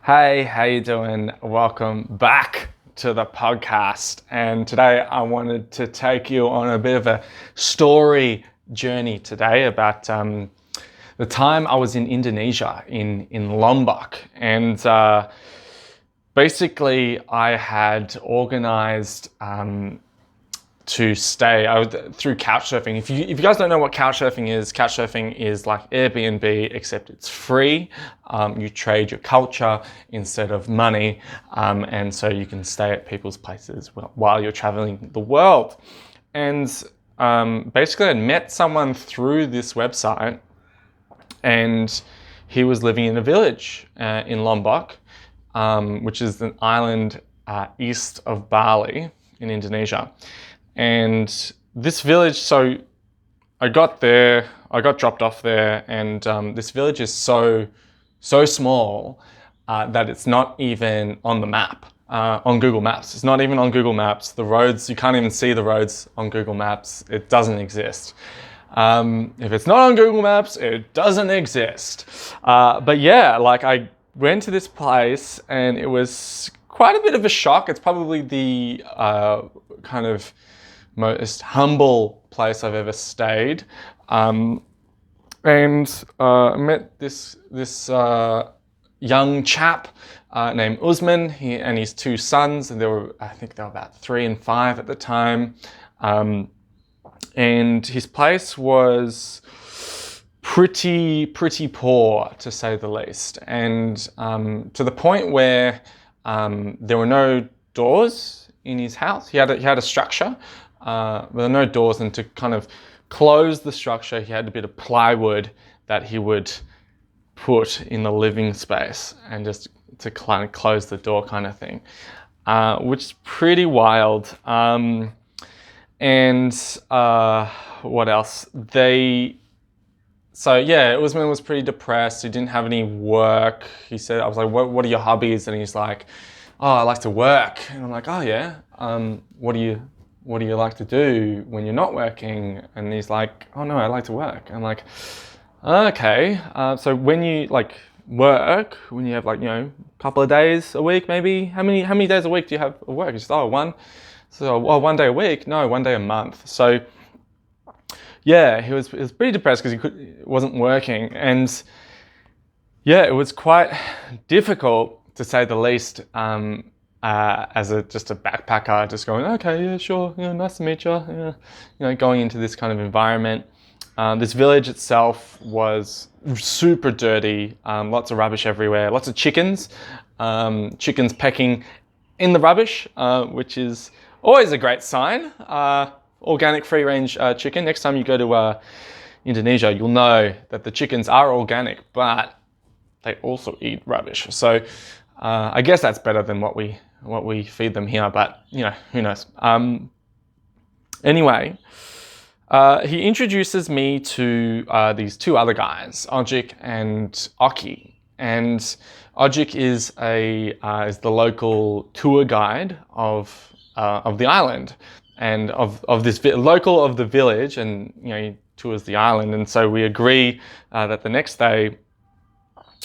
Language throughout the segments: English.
Hey, how you doing? Welcome back to the podcast. And today I wanted to take you on a bit of a story journey today about the time I was in Indonesia, in Lombok. And basically I had organized to stay through couchsurfing. If you guys don't know what couchsurfing is like Airbnb, except it's free. You trade your culture instead of money, and so you can stay at people's places while you're traveling the world. And basically I met someone through this website, and he was living in a village in Lombok, which is an island east of Bali in Indonesia. And this village, so I got dropped off there, and this village is so small that it's not even on the map, on Google Maps. It's not even on Google Maps. The roads, you can't even see the roads on Google Maps. It doesn't exist. If it's not on Google Maps, it doesn't exist. But yeah, like I went to this place and it was quite a bit of a shock. It's probably the kind of most humble place I've ever stayed, and I met this young chap named Usman. He and his two sons, and I think they were about 3 and 5 at the time, and his place was pretty poor, to say the least, and to the point where there were no doors in his house. He had a structure. There were no doors, and to kind of close the structure, he had a bit of plywood that he would put in the living space, and just to kind of close the door kind of thing, which is pretty wild. And what else? Usman was pretty depressed. He didn't have any work. He said, I was like, what are your hobbies? And he's like, oh, I like to work. And I'm like, oh yeah, what do you like to do when you're not working? And he's like, oh no, I like to work. I'm like, okay. So when you like work, when you have like, a couple of days a week, maybe, how many days a week do you have of work? He's just, one. So, 1 day a week? No, 1 day a month. So yeah, he was pretty depressed because he wasn't working. And yeah, it was quite difficult, to say the least, as just a backpacker, just going, okay, yeah, sure, nice to meet you, going into this kind of environment. This village itself was super dirty, lots of rubbish everywhere, lots of chickens pecking in the rubbish, which is always a great sign. Organic free-range chicken. Next time you go to Indonesia, you'll know that the chickens are organic, but they also eat rubbish. So I guess that's better than what we feed them here, but who knows. Anyway, he introduces me to these two other guys, Ojik and Oki. And Ojik is the local tour guide of the island, and of this local of the village, and he tours the island. And so we agree that the next day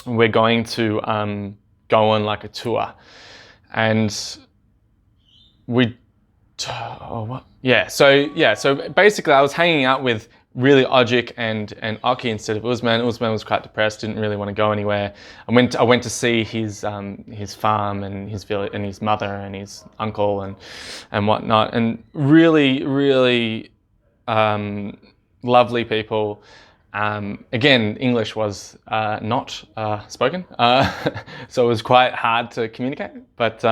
we're going to go on like a tour. And so basically I was hanging out with really Ojik and Oki instead of Usman. Usman was quite depressed, didn't really want to go anywhere. I went to see his farm and his village and his mother and his uncle and whatnot, and really lovely people. Again, English was not spoken, so it was quite hard to communicate. But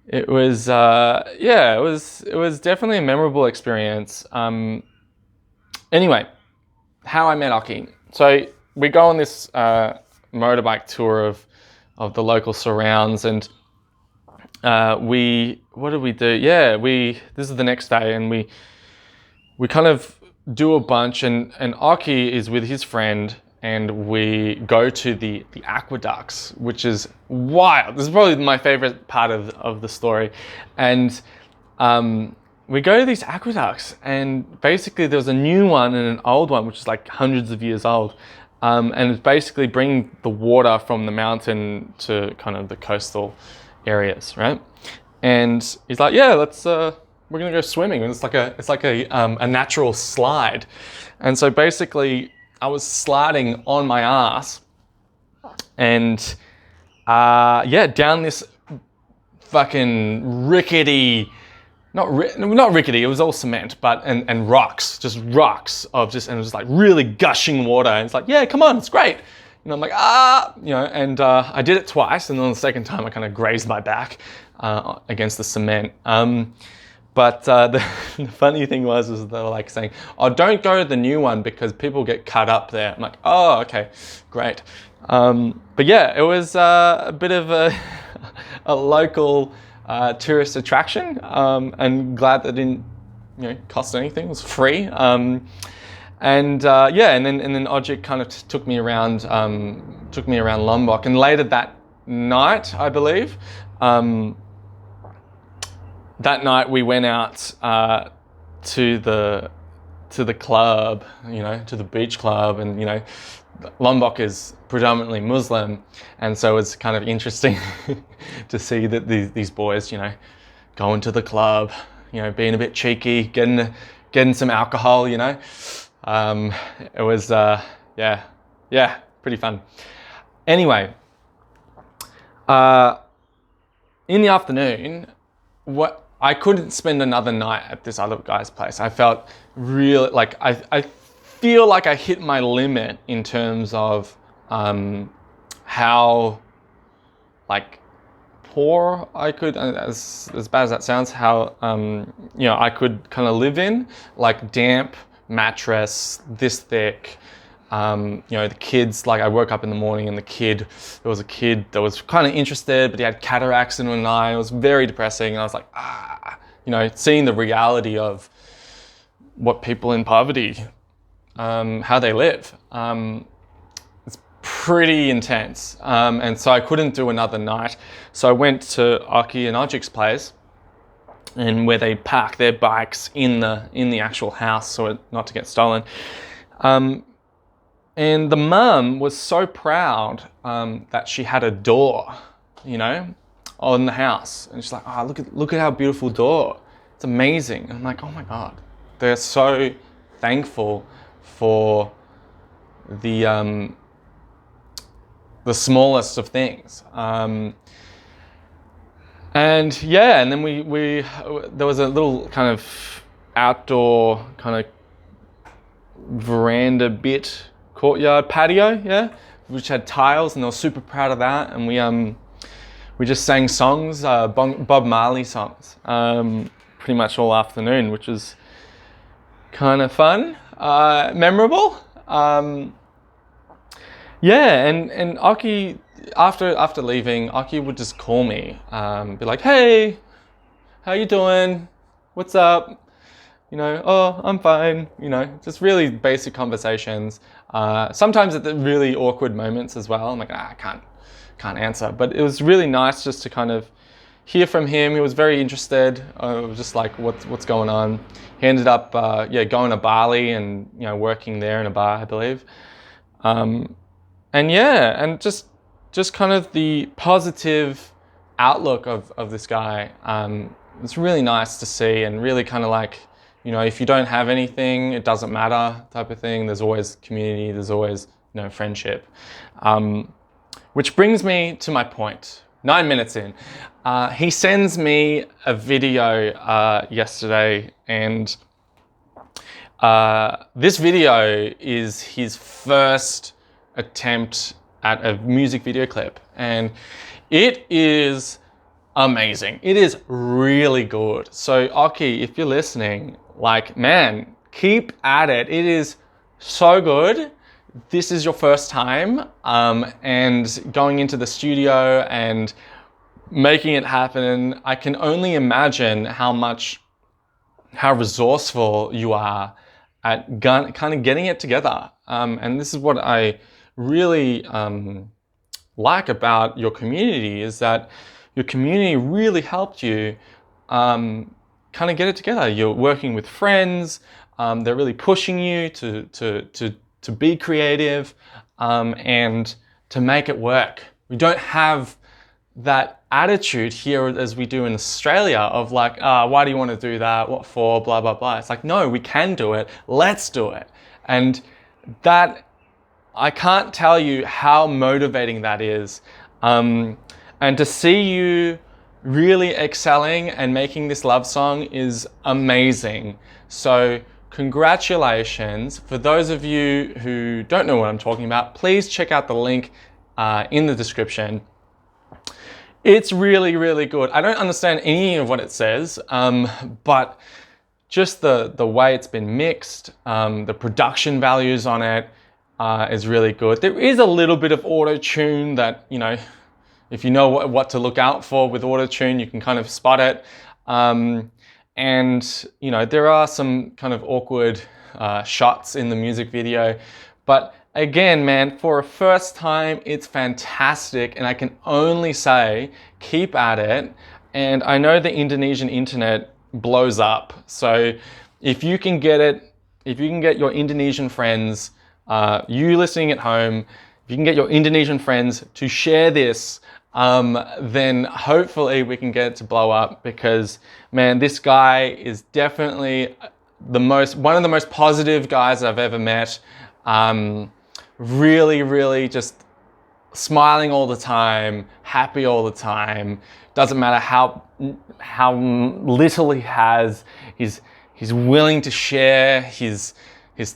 it was definitely a memorable experience. Anyway, how I met Oki. So we go on this motorbike tour of the local surrounds, and what did we do? Yeah, this is the next day, and we kind of do a bunch, and Oki is with his friend, and we go to the aqueducts, which is wild. This is probably my favorite part of the story. And we go to these aqueducts, and basically there was a new one and an old one, which is like hundreds of years old. and it's basically bringing the water from the mountain to kind of the coastal areas, right? And he's like, yeah, let's we're gonna go swimming, and it's like a natural slide. And so basically I was sliding on my ass, and down this fucking rickety, not rickety, it was all cement, but and rocks, just rocks of just, and it was like really gushing water. And it's like, yeah, come on, it's great. And I'm like, and I did it twice, and then the second time I kind of grazed my back against the cement. But the funny thing was they were like saying, oh, don't go to the new one because people get cut up there. I'm like, oh, okay, great. But yeah, it was a bit of a local tourist attraction, and glad that it didn't cost anything. It was free. And then Ojik kind of took me around Lombok, and later that night, I believe, that night we went out to the club, to the beach club, and Lombok is predominantly Muslim, and so it's kind of interesting to see that these boys, going to the club, being a bit cheeky, getting some alcohol, It was pretty fun. Anyway, in the afternoon, I couldn't spend another night at this other guy's place. I felt really like I feel like I hit my limit in terms of how poor I could, as bad as that sounds, how I could kind of live in, like damp mattress, this thick. The kids, like I woke up in the morning and there was a kid that was kind of interested, but he had cataracts in one eye. It was very depressing. And I was like, seeing the reality of what people in poverty, how they live. It's pretty intense. And so I couldn't do another night. So I went to Aki and Ojik's place, and where they park their bikes in the actual house so not to get stolen. And the mum was so proud that she had a door, on the house. And she's like, oh, look at how beautiful door. It's amazing. And I'm like, oh my God. They're so thankful for the smallest of things. And then we there was a little kind of outdoor kind of veranda bit, courtyard patio, which had tiles, and they were super proud of that. And we just sang songs, Bob Marley songs, pretty much all afternoon, which was kind of fun, memorable. And Aki, after leaving, Aki would just call me, be like, hey, how you doing? What's up? Oh, I'm fine, just really basic conversations. Sometimes at the really awkward moments as well. I'm like, I can't answer. But it was really nice just to kind of hear from him. He was very interested. It was just like, what's going on? He ended up, going to Bali and, working there in a bar, I believe. And just kind of the positive outlook of this guy. It's really nice to see, and really kind of like, if you don't have anything, it doesn't matter type of thing. There's always community, there's always, friendship. Which brings me to my point. 9 minutes in. He sends me a video yesterday, and this video is his first attempt at a music video clip. And it is amazing. It is really good. So Aki, if you're listening, man, keep at it. It is so good. This is your first time, and going into the studio and making it happen. I can only imagine how resourceful you are at kind of getting it together. And this is what I really like about your community, is that your community really helped you kind of get it together. You're working with friends. They're really pushing you to be creative. and to make it work. We don't have that attitude here as we do in Australia of like, why do you want to do that? What for? Blah, blah, blah. It's like, no, we can do it. Let's do it. And that, I can't tell you how motivating that is. And to see you really excelling and making this love song is amazing. So congratulations. For those of you who don't know what I'm talking about, please check out the link in the description. It's really, really good. I don't understand any of what it says, but just the way it's been mixed, the production values on it is really good. There is a little bit of auto-tune that, you know, if you know what to look out for with auto-tune, you can kind of spot it. And, you know, there are some kind of awkward shots in the music video. But again, man, for a first time, it's fantastic. And I can only say, keep at it. And I know the Indonesian internet blows up. So if you can get it, if you can get your Indonesian friends, you listening at home, if you can get your Indonesian friends to share this, then hopefully we can get it to blow up, because man, this guy is definitely one of the most positive guys I've ever met. Really, really just smiling all the time, happy all the time. Doesn't matter how little he has, he's willing to share his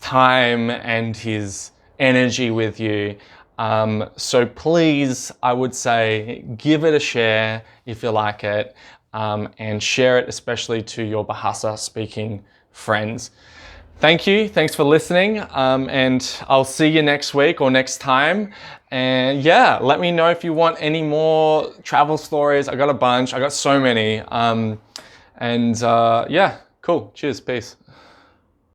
time and his energy with you. So please, I would say, give it a share if you like it, and share it especially to your Bahasa speaking friends. Thank you. Thanks for listening. And I'll see you next week or next time. And yeah, let me know if you want any more travel stories. I got a bunch. I got so many. Yeah, cool. Cheers. Peace.